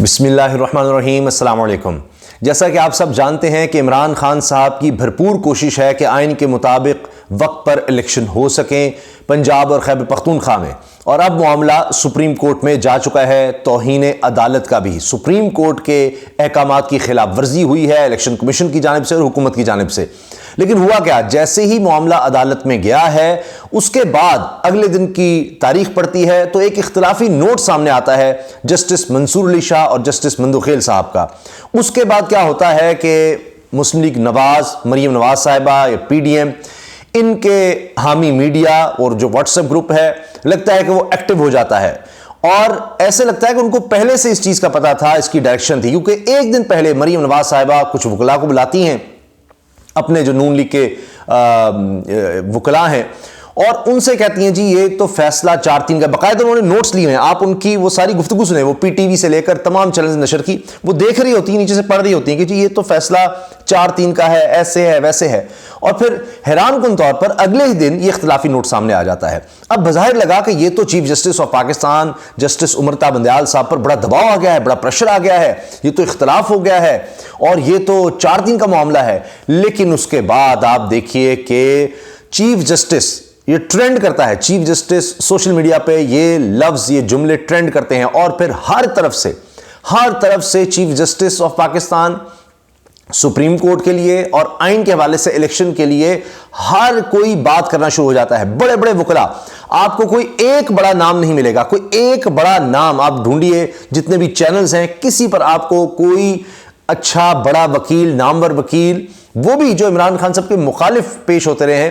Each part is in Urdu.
بسم اللہ الرحمن الرحیم۔ السلام علیکم۔ جیسا کہ آپ سب جانتے ہیں کہ عمران خان صاحب کی بھرپور کوشش ہے کہ آئین کے مطابق وقت پر الیکشن ہو سکیں پنجاب اور خیبر پختونخوا میں، اور اب معاملہ سپریم کورٹ میں جا چکا ہے۔ توہین عدالت کا بھی سپریم کورٹ کے احکامات کی خلاف ورزی ہوئی ہے الیکشن کمیشن کی جانب سے اور حکومت کی جانب سے۔ لیکن ہوا کیا، جیسے ہی معاملہ عدالت میں گیا ہے اس کے بعد اگلے دن کی تاریخ پڑتی ہے تو ایک اختلافی نوٹ سامنے آتا ہے جسٹس منصور علی شاہ اور جسٹس مندوخیل صاحب کا۔ اس کے بعد کیا ہوتا ہے کہ مسلم لیگ نواز، مریم نواز صاحبہ یا پی ڈی ایم، ان کے حامی میڈیا اور جو واٹس ایپ گروپ ہے، لگتا ہے کہ وہ ایکٹیو ہو جاتا ہے، اور ایسے لگتا ہے کہ ان کو پہلے سے اس چیز کا پتہ تھا، اس کی ڈائریکشن تھی، کیونکہ ایک دن پہلے مریم نواز صاحبہ کچھ وکلاء کو بلاتی ہیں، اپنے جو نون لیگ کے وکلاء ہیں، اور ان سے کہتی ہیں جی یہ تو فیصلہ 4-3 کا، باقاعدہ انہوں نے نوٹس لیے ہیں، آپ ان کی وہ ساری گفتگو سنیں، وہ پی ٹی وی سے لے کر تمام چینلز نشر کی، وہ دیکھ رہی ہوتی ہیں، نیچے سے پڑھ رہی ہوتی ہیں کہ جی یہ تو فیصلہ 4-3 کا ہے، ایسے ہے ویسے ہے، اور پھر حیران کن طور پر اگلے ہی دن یہ اختلافی نوٹ سامنے آ جاتا ہے۔ اب بظاہر لگا کہ یہ تو chief justice of Pakistan justice Amrita Bandial صاحب پر بڑا دباؤ آ گیا ہے، بڑا پریشر آ گیا ہے، یہ تو اختلاف ہو گیا ہے اور یہ تو 4-3 کا معاملہ ہے۔ لیکن اس کے بعد آپ دیکھیے کہ چیف جسٹس، یہ ٹرینڈ کرتا ہے، چیف جسٹس سوشل میڈیا پہ یہ لفظ، یہ جملے ٹرینڈ کرتے ہیں، اور پھر ہر طرف سے chief justice of Pakistan supreme court کے لیے اور آئین کے حوالے سے الیکشن کے لیے ہر کوئی بات کرنا شروع ہو جاتا ہے۔ بڑے بڑے وکلاء، آپ کو کوئی ایک بڑا نام نہیں ملے گا، کوئی ایک بڑا نام آپ ڈھونڈیے، جتنے بھی چینلز ہیں کسی پر آپ کو کوئی اچھا بڑا وکیل، نامور وکیل، وہ بھی جو عمران خان صاحب کے مخالف پیش ہوتے رہے ہیں،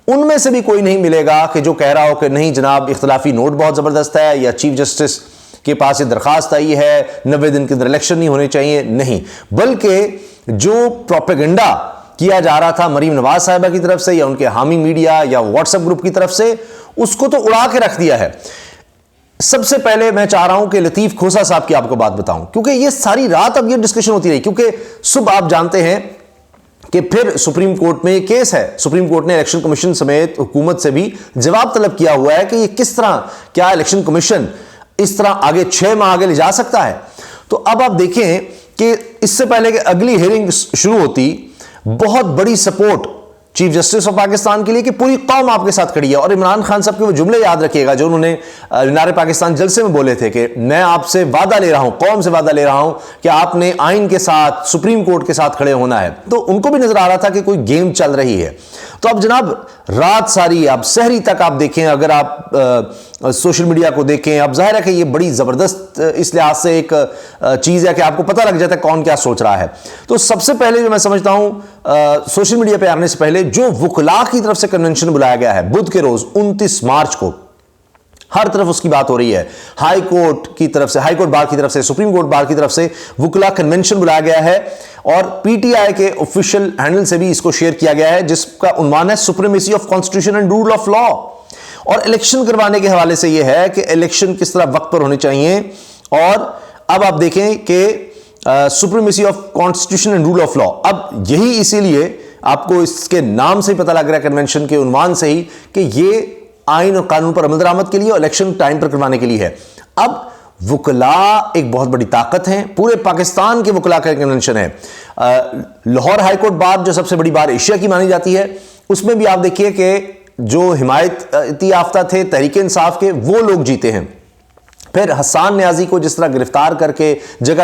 ان میں سے بھی کوئی نہیں ملے گا کہ جو کہہ رہا ہو کہ نہیں جناب اختلافی نوٹ بہت زبردست ہے، یا چیف جسٹس کے پاس یہ درخواست آئی ہے 90 دن کے اندر الیکشن نہیں ہونے چاہیے۔ نہیں، بلکہ جو پروپیگنڈا کیا جا رہا تھا مریم نواز صاحبہ کی طرف سے یا ان کے حامی میڈیا یا واٹس ایپ گروپ کی طرف سے، اس کو تو اڑا کے رکھ دیا ہے۔ سب سے پہلے میں چاہ رہا ہوں کہ لطیف کھوسہ صاحب کی آپ کو بات بتاؤں، کیونکہ یہ ساری رات اب یہ ڈسکشن ہوتی رہی، کیونکہ صبح آپ جانتے ہیں کہ پھر سپریم کورٹ میں یہ کیس ہے، سپریم کورٹ نے الیکشن کمیشن سمیت حکومت سے بھی جواب طلب کیا ہوا ہے کہ یہ کس طرح، کیا الیکشن کمیشن اس طرح آگے 6 ماہ آگے لے جا سکتا ہے۔ تو اب آپ دیکھیں کہ اس سے پہلے کہ اگلی ہیئرنگ شروع ہوتی، بہت بڑی support chief justice of Pakistan کے لیے کہ پوری قوم آپ کے ساتھ کھڑی ہے، اور عمران خان صاحب کے وہ جملے یاد رکھیے گا جو انہوں نے مینار پاکستان جلسے میں بولے تھے کہ میں آپ سے وعدہ لے رہا ہوں، قوم سے وعدہ لے رہا ہوں کہ آپ نے آئین کے ساتھ، سپریم کورٹ کے ساتھ کھڑے ہونا ہے۔ تو ان کو بھی نظر آ رہا تھا کہ کوئی گیم چل رہی ہے۔ تو اب جناب رات ساری، اب سحری تک آپ دیکھیں، اگر آپ سوشل میڈیا کو دیکھیں، اب ظاہر ہے کہ یہ بڑی زبردست اس لحاظ سے ایک چیز ہے کہ آپ کو پتہ لگ جاتا ہے کون کیا سوچ رہا ہے۔ تو سب سے پہلے جو میں سمجھتا ہوں سوشل میڈیا پہ آنے سے پہلے جو وکلاء کی طرف سے کنونشن بلایا گیا ہے بدھ کے روز 29 مارچ کو، ہر طرف اس کی بات ہو رہی ہے، ہائی کورٹ کی طرف سے، ہائی کورٹ بار کی طرف سے، سپریم کورٹ بار کی طرف سے وکلاء کنونشن بلایا گیا ہے، اور پی ٹی آئی کے آفیشیل ہینڈل سے بھی اس کو شیئر کیا گیا ہے، جس کا عنوان ہے supremacy of constitution and rule of law. اور الیکشن کروانے کے حوالے سے یہ ہے کہ الیکشن کس طرح وقت پر ہونے چاہیے، اور اب آپ دیکھیں کہ supremacy of constitution and rule of law, اب یہی اسی لیے آپ کو اس کے نام سے ہی پتہ لگ رہا ہے، کنونشن کے عنوان سے ہی، کہ یہ آئین اور قانون پر عمل درآمد کے لیے اور الیکشن ٹائم پر کروانے کے لیے ہے۔ اب وکلاء ایک بہت بڑی طاقت ہیں، پورے پاکستان کے وکلاء کا کنونشن ہے۔ لاہور ہائی کورٹ بار جو سب سے بڑی بار ایشیا کی مانی جاتی ہے، اس میں بھی آپ دیکھیے کہ جو حمایتی یافتہ تھے تحریک انصاف کے، وہ لوگ جیتے ہیں۔ پھر حسان نیازی کو جس طرح گرفتار کر کے جگہ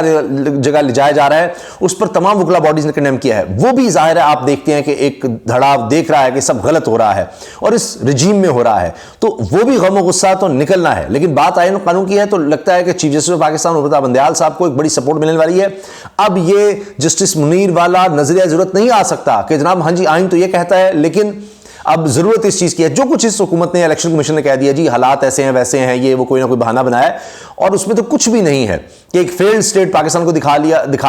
جگہ لے جایا جا رہا ہے، اس پر تمام وکلاء باڈیز نے کنڈیم کیا ہے۔ وہ بھی ظاہر ہے آپ دیکھتے ہیں کہ ایک دھڑاؤ دیکھ رہا ہے کہ سب غلط ہو رہا ہے اور اس رجیم میں ہو رہا ہے، تو وہ بھی غم و غصہ تو نکلنا ہے۔ لیکن بات آئین و قانون کی ہے تو لگتا ہے کہ chief justice of Pakistan Amrita Bandial صاحب کو ایک بڑی سپورٹ ملنے والی ہے۔ اب یہ جسٹس منیر والا نظریہ ضرورت نہیں آ سکتا کہ جناب ہاں جی آئین تو یہ کہتا ہے، لیکن اب ضرورت اس چیز کی ہے، جو کچھ اس حکومت نے، الیکشن کمیشن نے کہہ دیا جی حالات ایسے ہیں ویسے ہیں، یہ وہ کوئی نہ کوئی بہانہ بنایا ہے، اور اس میں تو کچھ بھی نہیں ہے کہ ایک فیلڈ سٹیٹ پاکستان کو دکھا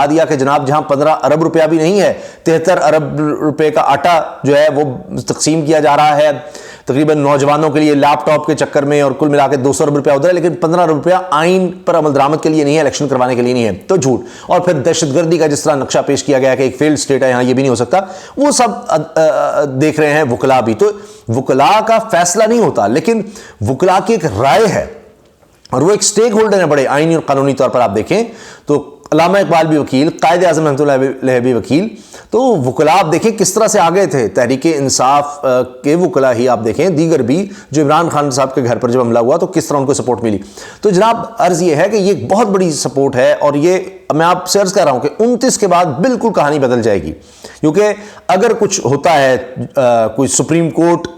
دیا کہ جناب جہاں 15 ارب روپیہ بھی نہیں ہے، 73 ارب روپے کا آٹا جو ہے وہ تقسیم کیا جا رہا ہے تقریباً نوجوانوں کے لیے لیپ ٹاپ کے چکر میں، اور کل ملا کے 200 ارب روپیہ ادھر ہے، لیکن 15 ارب روپیہ آئین پر عمل درآمد کے لیے نہیں ہے، الیکشن کروانے کے لیے نہیں ہے، تو جھوٹ۔ اور پھر دہشت گردی کا جس طرح نقشہ پیش کیا گیا کہ ایک فیلڈ سٹیٹ ہے یہاں یہ بھی نہیں ہو سکتا، وہ سب دیکھ رہے ہیں وکلاء بھی۔ تو وکلاء کا فیصلہ نہیں ہوتا، لیکن وکلاء کی ایک رائے ہے، اور وہ ایک سٹیک ہولڈر ہیں بڑے آئینی اور قانونی طور پر آپ دیکھیں تو علامہ اقبال بھی وکیل، قائد اعظم رحمۃ اللہ علیہ بھی وکیل، تو وکلاء آپ دیکھیں کس طرح سے آگے تھے، تحریک انصاف کے وکلاء ہی آپ دیکھیں، دیگر بھی جو عمران خان صاحب کے گھر پر جب حملہ ہوا تو کس طرح ان کو سپورٹ ملی۔ تو جناب عرض یہ ہے کہ یہ بہت بڑی سپورٹ ہے، اور یہ میں آپ سے عرض کر رہا ہوں کہ 29 کے بعد بالکل کہانی بدل جائے گی، کیونکہ اگر کچھ ہوتا ہے، کوئی سپریم کورٹ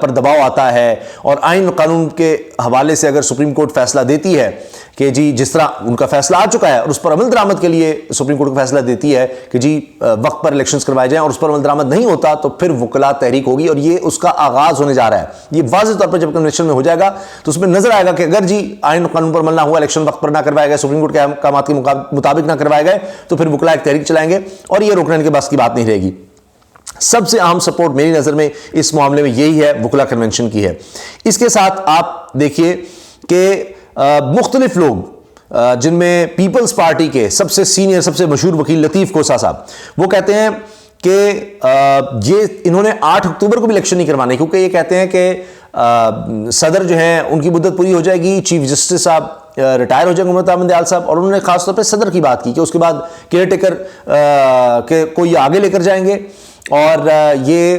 پر دباؤ آتا ہے اور آئین و قانون کے حوالے سے اگر سپریم کورٹ فیصلہ دیتی ہے کہ جی جس طرح ان کا فیصلہ آ چکا ہے اور اس پر عمل درآمد کے لیے سپریم کورٹ کا فیصلہ دیتی ہے کہ جی وقت پر الیکشنز کروائے جائیں، اور اس پر عمل درآمد نہیں ہوتا تو پھر وکلاء تحریک ہوگی، اور یہ اس کا آغاز ہونے جا رہا ہے۔ یہ واضح طور پر جب کنونشن میں ہو جائے گا تو اس میں نظر آئے گا کہ اگر جی آئین و قانون پر عمل نہ ہوا، الیکشن وقت پر نہ کروائے گئے، سپریم کورٹ کے احکامات کے مطابق نہ کروائے گئے، تو پھر وکلاء ایک تحریک چلائیں گے، اور یہ روکنے کے بس کی بات نہیں رہے گی۔ سب سے اہم سپورٹ میری نظر میں اس معاملے میں یہی ہے، وکلاء کنونشن کی ہے۔ اس کے ساتھ آپ دیکھیے کہ مختلف لوگ جن میں پیپلز پارٹی کے سب سے سینئر سب سے مشہور وکیل لطیف کوسا صاحب، وہ کہتے ہیں کہ یہ انہوں نے 8 اکتوبر کو بھی الیکشن نہیں کروانے، کیونکہ یہ کہتے ہیں کہ صدر جو ہیں ان کی مدت پوری ہو جائے گی، چیف جسٹس صاحب ریٹائر ہو جائیں گے محمد بندیال صاحب، اور انہوں نے خاص طور پہ صدر کی بات کی کہ اس کے بعد کیئر ٹیکر کو یہ آگے لے کر جائیں گے، اور یہ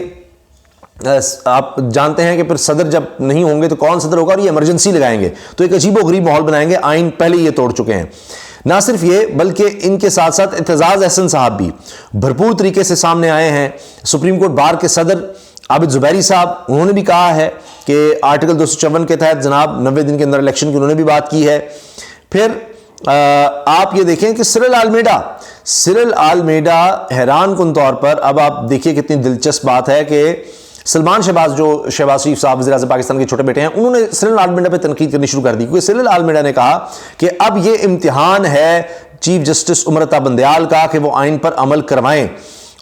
آپ جانتے ہیں کہ پھر صدر جب نہیں ہوں گے تو کون صدر ہوگا، اور یہ ایمرجنسی لگائیں گے، تو ایک عجیب و غریب ماحول بنائیں گے۔ آئین پہلے یہ توڑ چکے ہیں۔ نہ صرف یہ بلکہ ان کے ساتھ ساتھ اعتزاز احسن صاحب بھی بھرپور طریقے سے سامنے آئے ہیں۔ سپریم کورٹ بار کے صدر عابد زبیری صاحب، انہوں نے بھی کہا ہے کہ آرٹیکل 254 کے تحت جناب 90 دن کے اندر الیکشن کی انہوں نے بھی بات کی ہے۔ پھر آپ یہ دیکھیں کہ سرل آلمیڈا حیران کن طور پر، اب آپ دیکھیے کتنی دلچسپ بات ہے کہ سلمان شہباز، جو شہباز شریف صاحب وزیر اعظم پاکستان کے چھوٹے بیٹے ہیں، انہوں نے سرل آلمیڈا پہ تنقید کرنی شروع کر دی، کیونکہ سرل آلمیڈا نے کہا کہ اب یہ امتحان ہے چیف جسٹس عمر عطا بندیال کا کہ وہ آئین پر عمل کروائیں،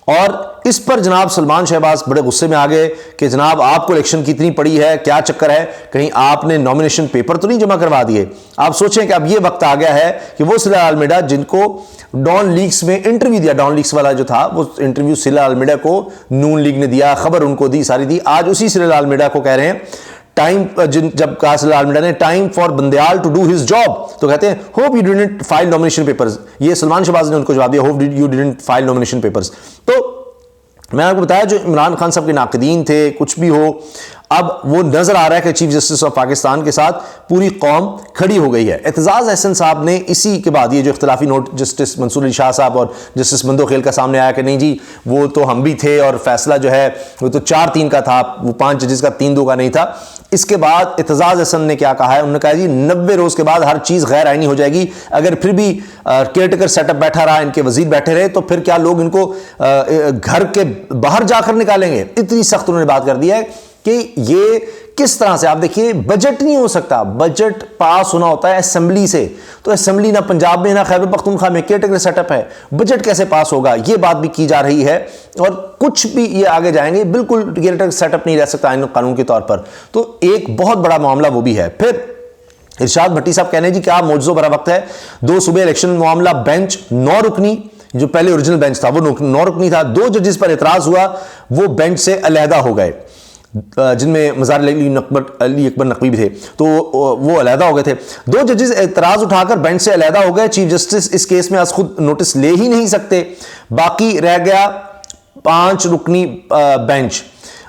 اور اس پر جناب سلمان شہباز بڑے غصے میں آ گئے کہ جناب آپ کو الیکشن کی اتنی پڑی ہے، کیا چکر ہے، کہیں آپ نے نامینیشن پیپر تو نہیں جمع کروا دیے۔ آپ سوچیں کہ اب یہ وقت آ گیا ہے کہ وہ سرل آلمیڈا جن کو ڈان لیکس میں انٹرویو دیا، ڈان لیکس والا جو تھا وہ انٹرویو سرل آلمیڈا کو نون لیگ نے دیا، خبر ان کو دی، ساری دی، آج اسی سرل آلمیڈا کو کہہ رہے ہیں جب کہا سرل آلمیڈا نے time for Bandial to do his job, تو کہتے ہیں hope you didn't file nomination papers, یہ سلمان شہباز نے ان کو جواب دیا hope you didn't file nomination papers. تو میں آپ کو بتایا جو عمران خان صاحب کے ناقدین تھے، کچھ بھی ہو، اب وہ نظر آ رہا ہے کہ چیف جسٹس آف پاکستان کے ساتھ پوری قوم کھڑی ہو گئی ہے۔ اعتزاز احسن صاحب نے اسی کے بعد یہ جو اختلافی نوٹ جسٹس منصور علی شاہ صاحب اور جسٹس مندوخیل کا سامنے آیا کہ نہیں جی وہ تو ہم بھی تھے اور فیصلہ جو ہے وہ تو 4-3 کا تھا، وہ 5 ججز کا 3-2 کا نہیں تھا۔ اس کے بعد اعتزاز احسن نے کیا کہا ہے، انہوں نے کہا جی 90 روز کے بعد ہر چیز غیر آئینی ہو جائے گی، اگر پھر بھی کیئر ٹیکر سیٹ اپ بیٹھا رہا، ان کے وزیر بیٹھے رہے، تو پھر کیا لوگ ان کو گھر کے باہر جا کر نکالیں گے۔ اتنی سخت انہوں نے بات کر دی ہے کہ یہ کس طرح سے، آپ دیکھیے بجٹ نہیں ہو سکتا، بجٹ پاس ہونا ہوتا ہے اسمبلی سے، تو اسمبلی نہ پنجاب میں نہ خیبر پختونخوا میں کیئر ٹیکر سیٹ اپ ہے، بجٹ کیسے پاس ہوگا، یہ بات بھی کی جا رہی ہے، اور کچھ بھی یہ آگے جائیں گے بالکل کیئر ٹیکر سیٹ اپ نہیں رہ سکتا آئین قانون کے طور پر، تو ایک بہت بڑا معاملہ وہ بھی ہے۔ پھر ارشاد بھٹی صاحب کہنے جی کیا معجزہ بھرا وقت ہے، 2 صوبے الیکشن معاملہ، بینچ 9 رکنی، جو پہلے اوریجنل بینچ تھا وہ 9 رکنی تھا، 2 ججز پر اعتراض ہوا، وہ بینچ سے علیحدہ ہو گئے، جن میں مزار علی اکبر نقوی بھی تھے، تو وہ علیحدہ ہو گئے تھے۔ 2 ججز اعتراض اٹھا کر بینچ سے علیحدہ ہو گئے، چیف جسٹس اس کیس میں از خود نوٹس لے ہی نہیں سکتے، باقی رہ گیا 5 رکنی بینچ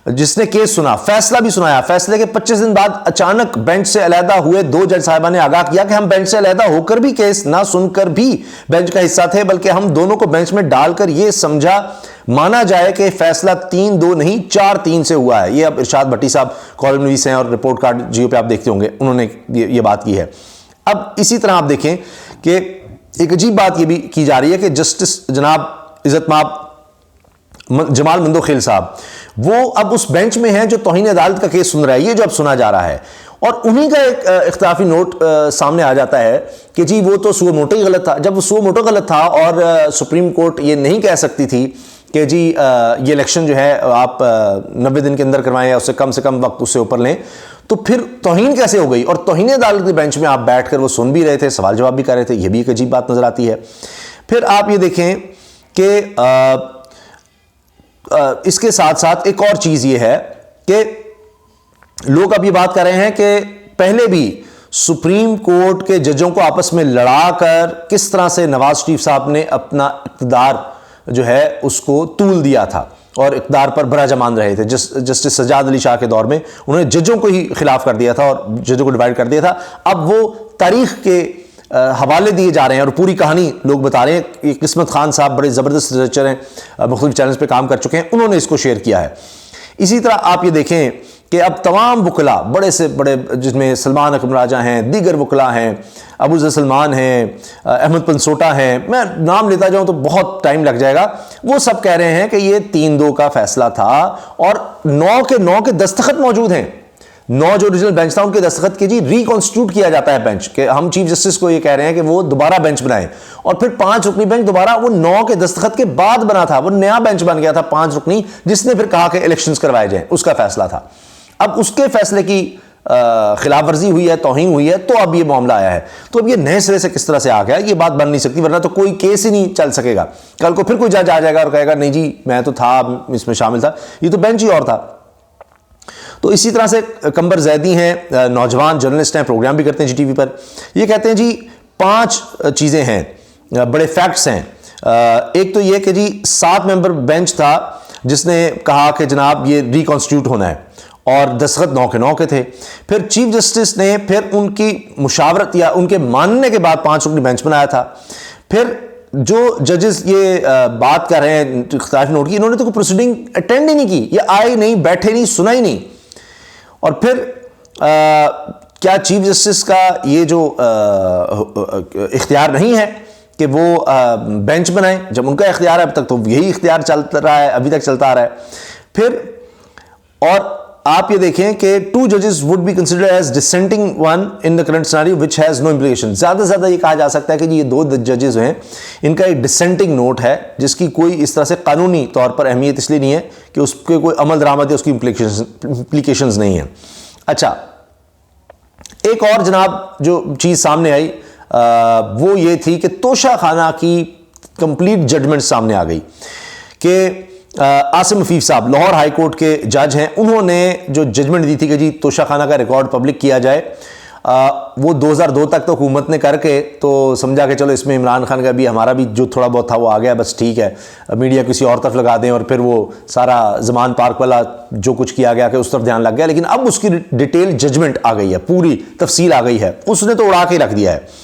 جس نے کیس سنا، فیصلہ بھی سنایا۔ فیصلے کے 25 دن بعد اچانک بینچ سے علیحدہ ہوئے 2 جج صاحبان نے آگاہ کیا کہ ہم بینچ سے علیحدہ ہو کر بھی کیس نہ سن کر بھی بینچ کا حصہ تھے، بلکہ ہم دونوں کو بینچ میں ڈال کر یہ سمجھا مانا جائے کہ فیصلہ 3-2 نہیں 4-3 سے ہوا ہے۔ یہ اب ارشاد بھٹی صاحب کالم نویس ہیں اور رپورٹ کارڈ جیو پہ آپ دیکھتے ہوں گے، انہوں نے یہ بات کی ہے۔ اب اسی طرح آپ دیکھیں کہ ایک عجیب بات یہ بھی کی جا رہی ہے کہ جسٹس جناب عزت مآب جمال مندوخیل صاحب وہ اب اس بینچ میں ہیں جو توہین عدالت کا کیس سن رہا ہے، یہ جو اب سنا جا رہا ہے، اور انہی کا ایک اختلافی نوٹ سامنے آ جاتا ہے کہ جی وہ تو سو موٹو ہی غلط تھا۔ جب وہ سو موٹو غلط تھا اور سپریم کورٹ یہ نہیں کہہ سکتی تھی کہ جی یہ الیکشن جو ہے آپ 90 دن کے اندر کروائیں یا اس سے کم وقت اس سے اوپر لیں، تو پھر توہین کیسے ہو گئی؟ اور توہین عدالت کے بینچ میں آپ بیٹھ کر وہ سن بھی رہے تھے، سوال جواب بھی کر رہے تھے، یہ بھی ایک عجیب بات نظر آتی ہے۔ پھر آپ یہ دیکھیں کہ اس کے ساتھ ساتھ ایک اور چیز یہ ہے کہ لوگ اب یہ بات کر رہے ہیں کہ پہلے بھی سپریم کورٹ کے ججوں کو آپس میں لڑا کر کس طرح سے نواز شریف صاحب نے اپنا اقتدار جو ہے اس کو طول دیا تھا اور اقتدار پر برا جمان رہے تھے. جسٹس سجاد علی شاہ کے دور میں انہوں نے ججوں کو ہی خلاف کر دیا تھا اور ججوں کو ڈیوائڈ کر دیا تھا. اب وہ تاریخ کے حوالے دیے جا رہے ہیں اور پوری کہانی لوگ بتا رہے ہیں. یہ قسمت خان صاحب بڑے زبردست ریسرچر ہیں, مختلف چینلز پہ کام کر چکے ہیں, انہوں نے اس کو شیئر کیا ہے. اسی طرح آپ یہ دیکھیں کہ اب تمام وکلاء بڑے سے بڑے, جس میں سلمان اکرم راجہ ہیں, دیگر وکلاء ہیں, ابو ذر سلمان ہیں, احمد پنسوٹا ہیں, میں نام لیتا جاؤں تو بہت ٹائم لگ جائے گا, وہ سب کہہ رہے ہیں کہ یہ 3-2 کا فیصلہ تھا اور 9 کے دستخط موجود ہیں. 9 جو اوریجنل بینچ تھا ان کے دستخط کے ریکانسٹیٹیوٹ کیا جاتا ہے بینچ, کہ ہم چیف جسٹس کو یہ کہہ رہے ہیں کہ وہ دوبارہ بینچ بنائیں, اور پھر 5 رکنی بینچ دوبارہ وہ 9 کے دستخط کے بعد بنا تھا, وہ نیا بینچ بن گیا تھا 5 رکنی, جس نے پھر کہا کہ الیکشنز کروائے جائیں, اس کا فیصلہ تھا. اب اس کے فیصلے کی خلاف ورزی ہوئی ہے, توہین ہوئی ہے, تو اب یہ معاملہ آیا ہے. تو اب یہ نئے سرے سے کس طرح سے آ گیا, یہ بات بن نہیں سکتی, ورنہ تو کوئی کیس ہی نہیں چل سکے گا. کل کو پھر کوئی جج آ جائے گا اور کہے گا نہیں جی میں تو تھا, اس میں شامل تھا, یہ تو بینچ ہی اور تھا. تو اسی طرح سے قمبر زیدی ہیں, نوجوان جرنلسٹ ہیں, پروگرام بھی کرتے ہیں جی ٹی وی پر. یہ کہتے ہیں جی 5 چیزیں ہیں, بڑے فیکٹس ہیں. ایک تو یہ کہ جی 7 ممبر بینچ تھا جس نے کہا کہ جناب یہ ریکانسٹیٹیوٹ ہونا ہے, اور دستخط 9 کے 9 کے تھے. پھر چیف جسٹس نے پھر ان کی مشاورت یا ان کے ماننے کے بعد 5 رکنی بینچ بنایا تھا. پھر جو ججز یہ بات کر رہے ہیں اختلاف نوٹ کی, انہوں نے تو کوئی پروسیڈنگ اٹینڈ ہی نہیں کی, یہ آئے نہیں, بیٹھے نہیں, سنا ہی نہیں. اور پھر کیا چیف جسٹس کا یہ جو اختیار نہیں ہے کہ وہ بینچ بنائیں, جب ان کا اختیار ہے, اب تک تو یہی اختیار چلتا رہا ہے, ابھی تک چلتا آ رہا ہے. پھر اور آپ یہ دیکھیں کہ 2 judges would be considered as dissenting one in the current scenario which has no implication. زیادہ سے زیادہ یہ کہا جا سکتا ہے کہ یہ 2 judges ہیں, ان کا ایک dissenting note ہے جس کی کوئی اس طرح سے قانونی طور پر اہمیت اس لیے نہیں ہے کہ اس کے کوئی عمل درآمد یا اس کی implications نہیں ہیں. اچھا, ایک اور جناب جو چیز سامنے آئی وہ یہ تھی کہ توشہ خانہ کی کمپلیٹ ججمنٹ سامنے آ گئی کہ عاصم عفیف صاحب لاہور ہائی کورٹ کے جج ہیں, انہوں نے جو ججمنٹ دی تھی کہ جی توشہ خانہ کا ریکارڈ پبلک کیا جائے, وہ 2002 تک تو حکومت نے کر کے تو سمجھا کہ چلو اس میں عمران خان کا بھی ہمارا بھی جو تھوڑا بہت تھا وہ آ گیا, بس ٹھیک ہے, میڈیا کسی اور طرف لگا دیں, اور پھر وہ سارا زمان پارک والا جو کچھ کیا گیا کہ اس طرف دھیان لگ گیا. لیکن اب اس کی ڈیٹیل ججمنٹ آ گئی ہے, پوری تفصیل آ گئی ہے, اس نے تو اڑا کے رکھ دیا ہے.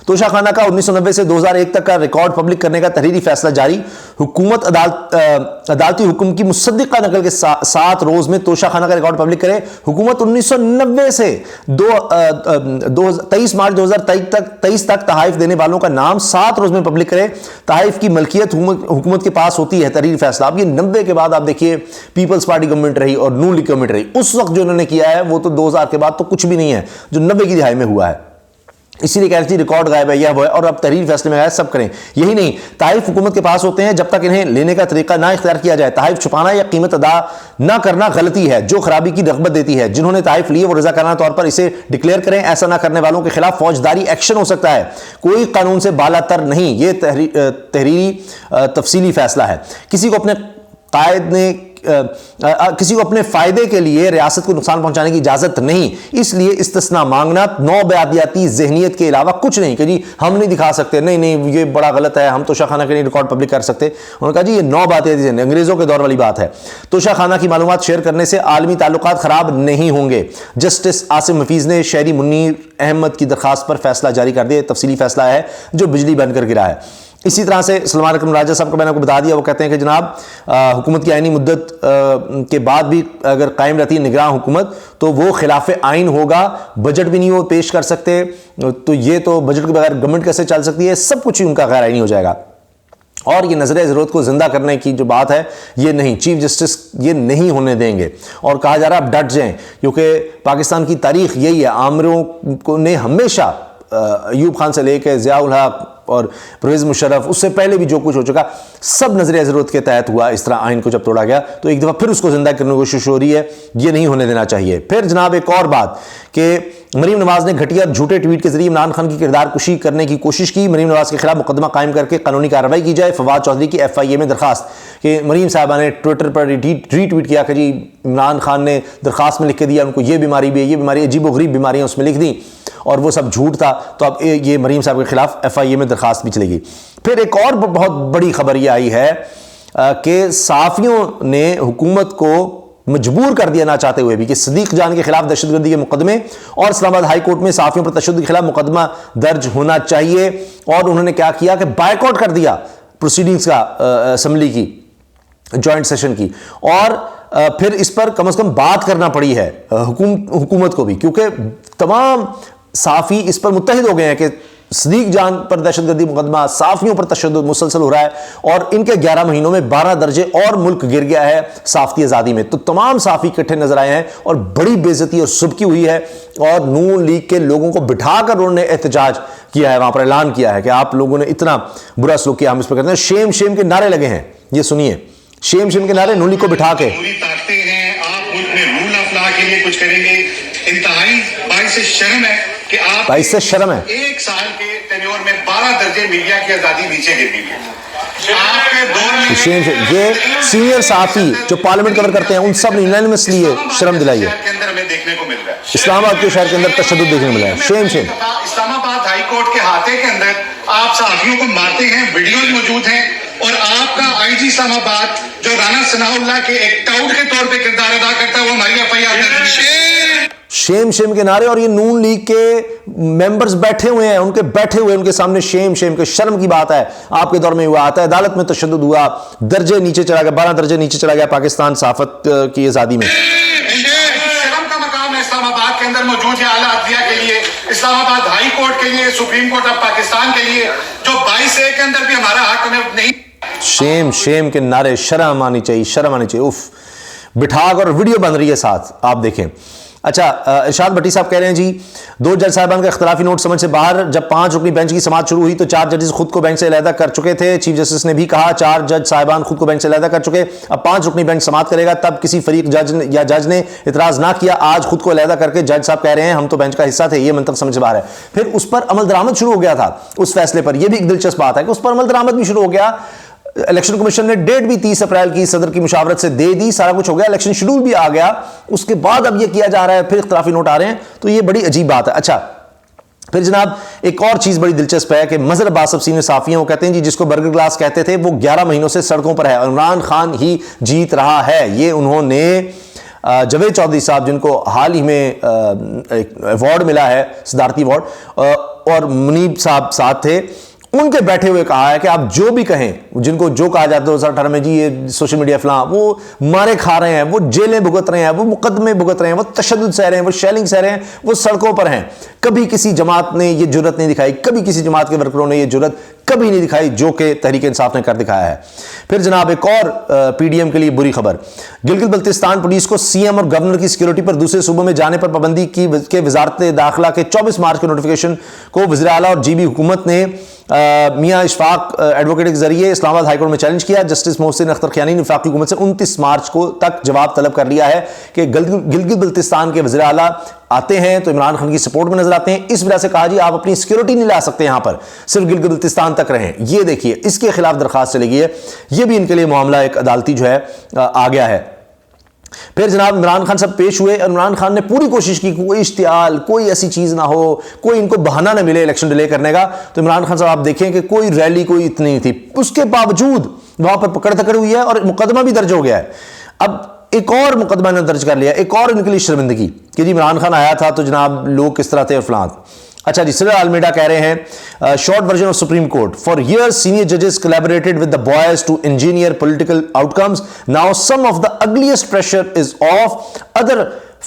توشہ خانہ کا 1990 سے 2001 تک کا ریکارڈ پبلک کرنے کا تحریری فیصلہ جاری. حکومت عدالتی حکم کی مصدقہ نقل کے 7 روز میں توشہ خانہ کا ریکارڈ پبلک کرے. حکومت 1990 سے 23 مارچ 2023 تک تحائف دینے والوں کا نام 7 روز میں پبلک کرے. تحائف کی ملکیت حکومت کے پاس ہوتی ہے, تحریری فیصلہ. اب یہ 90 کے بعد آپ دیکھیے پیپلز پارٹی گورنمنٹ رہی اور نون لیگ گورنمنٹ رہی, اس وقت جو انہوں نے کیا ہے وہ تو 2000 کے بعد تو کچھ بھی نہیں ہے جو 90 کی دہائی میں ہوا ہے. اسی لیے کہہ رہی تھی ریکارڈ غائب ہے, یہ وہ ہے, اور اب تحریر فیصلے میں غائب سب کریں. یہی نہیں, تحائف حکومت کے پاس ہوتے ہیں جب تک انہیں لینے کا طریقہ نہ اختیار کیا جائے. تحائف چھپانا یا قیمت ادا نہ کرنا غلطی ہے جو خرابی کی رغبت دیتی ہے. جنہوں نے تحائف لیے وہ رضاکارانہ طور پر اسے ڈکلیئر کریں. ایسا نہ کرنے والوں کے خلاف فوجداری ایکشن ہو سکتا ہے. کوئی قانون سے بالا تر نہیں. یہ تحریری تفصیلی فیصلہ ہے. کسی کو اپنے فائدے کے لیے ریاست کو نقصان پہنچانے کی اجازت نہیں. اس لیے استثناء مانگنا نو بیادیاتی ذہنیت کے علاوہ کچھ نہیں کہ جی ہم نہیں دکھا سکتے, نہیں یہ بڑا غلط ہے, ہم توشہ خانہ کے نہیں ریکارڈ پبلک کر سکتے. انہوں نے کہا جی یہ نو بیادیاتی ذہنیت انگریزوں کے دور والی بات ہے. توشہ خانہ کی معلومات شیئر کرنے سے عالمی تعلقات خراب نہیں ہوں گے. جسٹس عاصم حفیظ نے شہری منیر احمد کی درخواست پر فیصلہ جاری کر دیا. تفصیلی فیصلہ ہے جو بجلی بن کر گرا ہے. اسی طرح سے سلمان اکرم راجہ صاحب کو میں نے آپ کو بتا دیا, وہ کہتے ہیں کہ جناب حکومت کی آئینی مدت کے بعد بھی اگر قائم رہتی ہے نگراں حکومت تو وہ خلاف آئین ہوگا. بجٹ بھی نہیں وہ پیش کر سکتے, تو یہ تو بجٹ کے بغیر گورنمنٹ کیسے چل سکتی ہے, سب کچھ ہی ان کا غیر آئینی ہو جائے گا. اور یہ نظر ضرورت کو زندہ کرنے کی جو بات ہے یہ نہیں, چیف جسٹس یہ نہیں ہونے دیں گے. اور کہا جا رہا ہے اب ڈٹ جائیں, کیونکہ پاکستان کی تاریخ یہی ہے, عامروں کو نے ہمیشہ ایوب خان سے لے کے ضیاء الحق اور پرویز مشرف, اس سے پہلے بھی جو کچھ ہو چکا سب نظریہ ضرورت کے تحت ہوا. اس طرح آئین کو جب توڑا گیا تو ایک دفعہ پھر اس کو زندہ کرنے کی کوشش ہو رہی ہے, یہ نہیں ہونے دینا چاہیے. پھر جناب ایک اور بات کہ مریم نواز نے گھٹیا جھوٹے ٹویٹ کے ذریعے عمران خان کی کردار کشی کرنے کی کوشش کی. مریم نواز کے خلاف مقدمہ قائم کر کے قانونی کارروائی کی جائے. فواد چودھری کی FIA میں درخواست کہ مریم صاحبہ نے ٹویٹر پر ری ٹویٹ کیا کہ جی عمران خان نے درخواست میں لکھ کے دیا ان کو یہ بیماری بھی ہے, یہ بیماری عجیب و غریب بیماریاں اس میں لکھ دیں, اور وہ سب جھوٹ تھا، تو اب یہ مریم صاحب کے خلاف FIA میں درخواست بھی چلے گی۔ پھر ایک اور بہت بڑی خبر یہ آئی ہے کہ صحافیوں نے حکومت کو مجبور کر دیا نہ چاہتے ہوئے بھی کہ صدیق جان کے خلاف دہشت گردی کے مقدمے اور اسلام آباد ہائی کورٹ میں صحافیوں پر تشدد کے خلاف مقدمہ درج ہونا چاہیے، اور انہوں نے کیا کیا کہ بائیکاٹ کر دیا پروسیڈنگز کا، اسمبلی کی جوائنٹ سیشن کی، اور پھر اس پر کم از کم بات کرنا پڑی ہے حکومت کو بھی، کیونکہ تمام صحافی اس پر متحد ہو گئے ہیں کہ صدیق جان پر دہشت گردی مقدمہ، صحافیوں پر تشدد مسلسل ہو رہا ہے، اور ان کے 11 مہینوں میں 12 درجے اور ملک گر گیا ہے صحافتی آزادی میں۔ تو تمام صحافی اکٹھے نظر آئے ہیں اور بڑی بے عزتی اور سبکی ہوئی ہے، اور نون لیگ کے لوگوں کو بٹھا کر انہوں نے احتجاج کیا ہے، وہاں پر اعلان کیا ہے کہ آپ لوگوں نے اتنا برا سلوک کیا، ہم اس پر کرتے ہیں۔ شیم شیم کے نعرے لگے ہیں، یہ سنیے، شیم شیم کے نعرے نون لیگ کو بٹھا کے۔ آپ ملک میں رول آف لا کے لیے کچھ کریں گے، انتہائی باعث شرم ہے کہ آپ باعث شرم ہے 1 سال کے ٹینیور میں 12 درجے میڈیا کی آزادی نیچے گر گئی ہے۔ آپ کے دور میں یہ سینئر صحافی جو پارلیمنٹ کور کرتے ہیں ان سب نے یونینیمسلی شرم دلائی ہے۔ کے اندر ہمیں دیکھنے کو مل رہا ہے، اسلام آباد کے شہر کے اندر تشدد دیکھنے کو ملا ہے، شیم شیم۔ اسلام آباد ہائی کورٹ کے احاطے کے اندر آپ صحافیوں کو مارتے ہیں، ویڈیوز موجود ہیں، اور آپ کا IG اسلام آباد جو رانا ثناء اللہ کے ایک ٹاؤٹ کے طور پہ کردار ادا کرتا ہے، وہ ہماری FIR شیم شیم کے نعرے، اور یہ نون لیگ کے ممبرز بیٹھے ہوئے ہیں، ان کے سامنے شیم شیم کے، شرم کی بات ہے۔ آپ کے دور میں ہوا آتا ہے، عدالت میں تشدد ہوا، درجے نیچے چلا گیا، 12 درجے نیچے چلا گیا پاکستان صحافت کی آزادی میں۔ شرم کا مقام ہے اسلام آباد کے اندر موجود ہے، اعلیٰ عدلیہ کے لیے، اسلام آباد ہائی کورٹ کے لیے، سپریم کورٹ آف پاکستان کے لیے، جو 22A کے اندر بھی ہمارا حق ہمیں نہیں۔ شیم شیم کے نعرے، شرم آنی چاہیے، شرم آنی چاہیے، اف، بٹھا کر ویڈیو بن رہی ہے ساتھ، آپ دیکھیں۔ اچھا، ارشاد بھٹی صاحب کہہ رہے ہیں جی 2 جج صاحبان کا اختلافی نوٹ سمجھ سے باہر، جب 5 رکنی بینچ کی سماعت شروع ہوئی تو 4 ججز خود کو بینچ سے علیحدہ کر چکے تھے۔ چیف جسٹس نے بھی کہا 4 جج صاحبان خود کو بینچ سے علیحدہ کر چکے، اب 5 رکنی بینچ سماعت کرے گا، تب کسی فریق جج نے اعتراض نہ کیا، آج خود کو علیحدہ کر کے جج صاحب کہہ رہے ہیں ہم تو بینچ کا حصہ تھے، یہ منطق سمجھ سے باہر ہے۔ پھر اس پر عمل درآمد شروع ہو گیا تھا اس فیصلے پر، یہ بھی ایک دلچسپ بات ہے کہ اس پر عمل درآمد بھی شروع ہو گیا۔ الیکشن کمیشن نے ڈیٹ بھی 30 اپریل کی صدر کی مشاورت سے دے دی، سارا کچھ ہو گیا، الیکشن شیڈول بھی آ گیا، اس کے بعد اب یہ کیا جا رہا ہے، پھر اختلافی نوٹ آ رہے ہیں، تو یہ بڑی عجیب بات ہے۔ اچھا، پھر جناب ایک اور چیز بڑی دلچسپ ہے کہ مظہر عباس اب سینئر صحافی ہیں، وہ کہتے ہیں جی جس کو برگر گلاس کہتے تھے وہ 11 مہینوں سے سڑکوں پر ہے، عمران خان ہی جیت رہا ہے۔ یہ انہوں نے جاوید چودھری صاحب، جن کو حال ہی میں ایک ایوارڈ ملا ہے، صدارتی ایوارڈ، اور منیب صاحب ساتھ تھے، ان کے بیٹھے ہوئے کہا ہے کہ آپ جو بھی کہیں، جن کو جو کہا جاتا ہے 2018 میں جی یہ سوشل میڈیا فلاں، وہ مارے کھا رہے ہیں، وہ جیلیں بھگت رہے ہیں، وہ مقدمے بھگت رہے ہیں، وہ تشدد سہ رہے ہیں، وہ شیلنگ سہ رہے ہیں، وہ سڑکوں پر ہیں۔ کبھی کسی جماعت نے یہ جرت نہیں دکھائی، کبھی کسی جماعت کے ورکروں نے یہ جرت کبھی نہیں دکھائی جو کہ تحریک انصاف نے کر دکھایا ہے۔ پھر جناب ایک اور PDM کے لیے بری خبر، گلگت بلتستان پولیس کو CM اور گورنر کی سیکیورٹی پر دوسرے صوبوں میں جانے پر پابندی کی وزارت داخلہ کے 24 مارچ کے نوٹیفیکیشن کو وزیر اعلیٰ اور GB حکومت نے میاں اشفاق ایڈوکیٹ کے ذریعے اسلام آباد ہائی کورٹ میں چیلنج کیا۔ جسٹس محسن اختر خیانی نے وفاقی حکومت سے 29 مارچ کو تک جواب طلب کر لیا ہے کہ گلگت بلتستان کے وزیر اعلیٰ آتے ہیں تو عمران خان کی سپورٹ میں نظر آتے ہیں، اس وجہ سے کہا جی آپ اپنی سیکیورٹی نہیں لا سکتے یہاں پر، صرف گلگت بلتستان تک رہیں۔ یہ دیکھیے اس کے خلاف درخواست چلے گئی ہے، یہ بھی ان کے لیے معاملہ ایک عدالتی جو ہے آ گیا ہے۔ پھر جناب عمران خان صاحب پیش ہوئے، عمران خان نے پوری کوشش کی کوئی اشتعال، کوئی ایسی چیز نہ ہو، کوئی ان کو بہانہ نہ ملے الیکشن ڈیلے کرنے کا۔ تو عمران خان صاحب آپ دیکھیں کہ کوئی ریلی کوئی اتنی نہیں تھی، اس کے باوجود وہاں پر پکڑ دھکڑ ہوئی ہے اور مقدمہ بھی درج ہو گیا ہے۔ اب ایک اور مقدمہ نے درج کر لیا، ایک اور ان کے لیے شرمندگی کہ جی عمران خان آیا تھا تو جناب لوگ کس طرح تھے اور فلاں۔ اچھا جی، سرر المیڈا کہہ رہے ہیں short version of supreme court, for years senior ججز collaborated with the boys to engineer political outcomes. Now some of the ugliest pressure is off. Other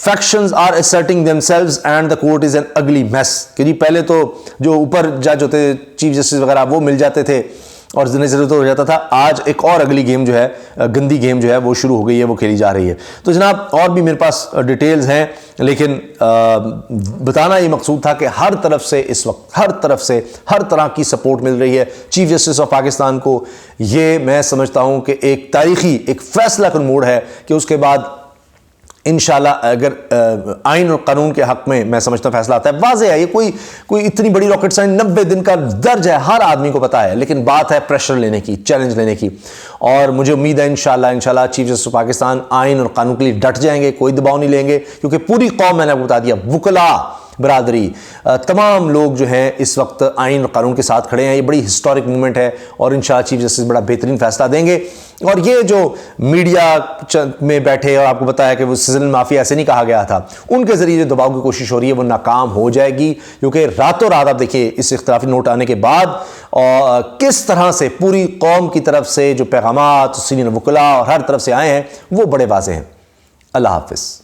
factions are asserting themselves and the court is an ugly mess. کہ جی پہلے تو جو اوپر جج ہوتے چیف جسٹس وغیرہ وہ مل جاتے تھے اور ضرورت ہو جاتا تھا، آج ایک اور اگلی گیم جو ہے، گندی گیم جو ہے وہ شروع ہو گئی ہے، وہ کھیلی جا رہی ہے۔ تو جناب اور بھی میرے پاس ڈیٹیلز ہیں، لیکن بتانا یہ مقصود تھا کہ ہر طرف سے اس وقت ہر طرح کی سپورٹ مل رہی ہے چیف جسٹس آف پاکستان کو۔ یہ میں سمجھتا ہوں کہ ایک تاریخی ایک فیصلہ کن موڑ ہے کہ اس کے بعد انشاءاللہ اگر آئین اور قانون کے حق میں سمجھتا ہوں فیصلہ آتا ہے۔ واضح ہے یہ کوئی اتنی بڑی راکٹ سائنس 90 دن کا درج ہے، ہر آدمی کو پتا ہے، لیکن بات ہے پریشر لینے کی، چیلنج لینے کی، اور مجھے امید ہے انشاءاللہ چیف جسٹس پاکستان آئین اور قانون کے لیے ڈٹ جائیں گے، کوئی دباؤ نہیں لیں گے، کیونکہ پوری قوم، میں نے آپ کو بتا دیا، وکلا برادری، تمام لوگ جو ہیں اس وقت آئین اور قانون کے ساتھ کھڑے ہیں. یہ بڑی ہسٹورک مومنٹ ہے اور انشاءاللہ چیف جسٹس بڑا بہترین فیصلہ دیں گے. اور یہ جو میڈیا میں بیٹھے اور آپ کو بتایا کہ وہ سزل مافیا ایسے نہیں کہا گیا تھا، ان کے ذریعے جو دباؤ کی کوشش ہو رہی ہے وہ ناکام ہو جائے گی، کیونکہ راتوں رات آپ دیکھیے اس اختلافی نوٹ آنے کے بعد کس طرح سے پوری قوم کی طرف سے جو پیغامات سینئر وکلاء اور ہر طرف سے آئے ہیں وہ بڑے واضح ہیں. اللہ حافظ.